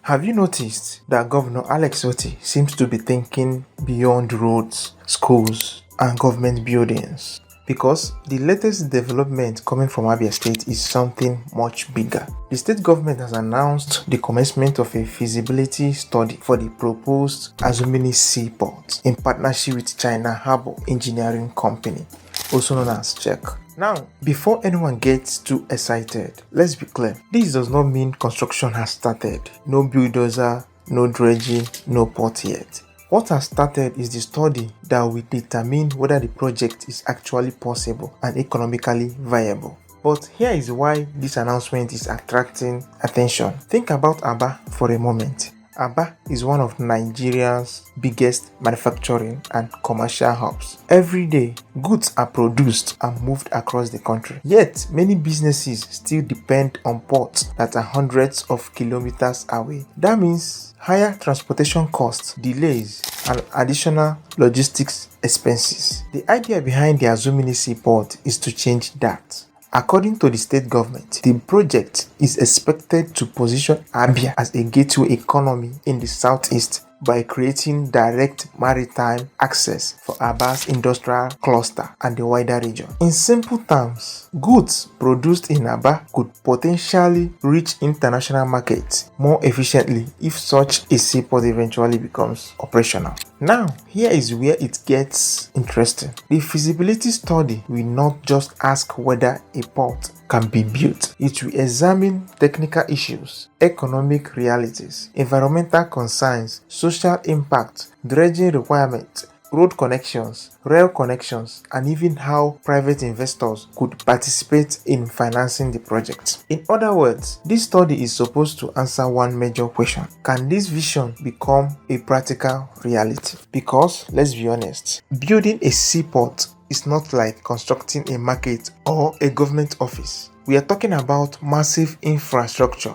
Have you noticed that Governor Alex Otti seems to be thinking beyond roads, schools, and government buildings? Because the latest development coming from Abia State is something much bigger. The state government has announced the commencement of a feasibility study for the proposed Azumini Seaport in partnership with China Harbour Engineering Company, also known as CHEC. Now, before anyone gets too excited, let's be clear. This does not mean construction has started. No bulldozer, no dredging, no port yet. What has started is the study that will determine whether the project is actually possible and economically viable. But here is why this announcement is attracting attention. Think about Aba for a moment. Aba is one of Nigeria's biggest manufacturing and commercial hubs. Every day, goods are produced and moved across the country. Yet, many businesses still depend on ports that are hundreds of kilometers away. That means higher transportation costs, delays, and additional logistics expenses. The idea behind the Azumini Seaport is to change that. According to the state government, the project is expected to position Abia as a gateway economy in the southeast by creating direct maritime access for Abia's industrial cluster and the wider region. In simple terms, goods produced in Abia could potentially reach international markets more efficiently if such a seaport eventually becomes operational. Now, here is where it gets interesting. The feasibility study will not just ask whether a port can be built. It will examine technical issues, economic realities, environmental concerns, social impact, dredging requirements, road connections, rail connections, and even how private investors could participate in financing the project. In other words, this study is supposed to answer one major question: can this vision become a practical reality? Because, let's be honest, building a seaport is not like constructing a market or a government office. We are talking about massive infrastructure,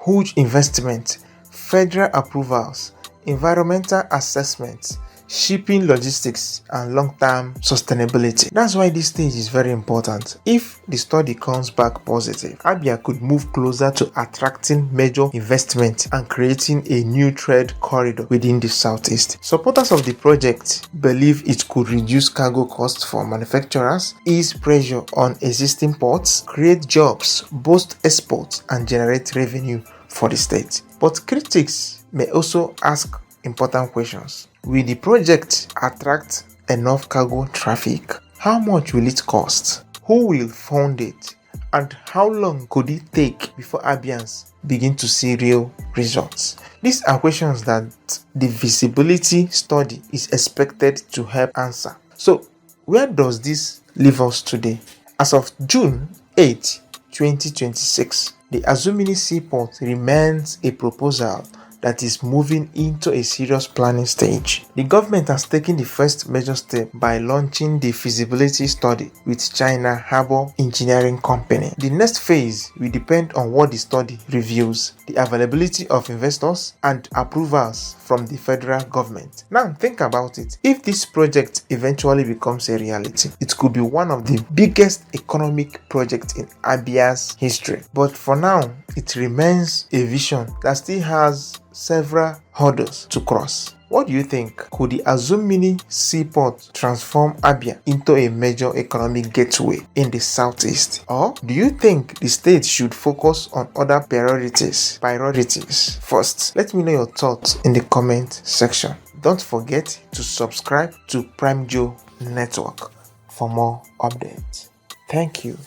huge investment, federal approvals, environmental assessments, shipping logistics, and long-term sustainability. That's why this stage is very important. If the study comes back positive, Abia could move closer to attracting major investment and creating a new trade corridor within the southeast. Supporters of the project believe it could reduce cargo costs for manufacturers, ease pressure on existing ports, create jobs, boost exports, and generate revenue for the state. But critics may also ask important questions. Will the project attract enough cargo traffic? How much will it cost? Who will fund it? And how long could it take before Abians begin to see real results? These are questions that the feasibility study is expected to help answer. So, where does this leave us today? As of June 8, 2026, the Azumini Seaport remains a proposal that is moving into a serious planning stage. The government has taken the first major step by launching the feasibility study with China Harbour Engineering Company. The next phase will depend on what the study reveals, the availability of investors, and approvals from the federal government. Now think about it. If this project eventually becomes a reality, it could be one of the biggest economic projects in Abia's history. But for now, it remains a vision that still has several hurdles to cross. What do you think? Could the Azumini Seaport transform Abia into a major economic gateway in the southeast? Or do you think the state should focus on other priorities first? Let me know your thoughts in the comment section. Don't forget to subscribe to Prime Joe Network for more updates. Thank you.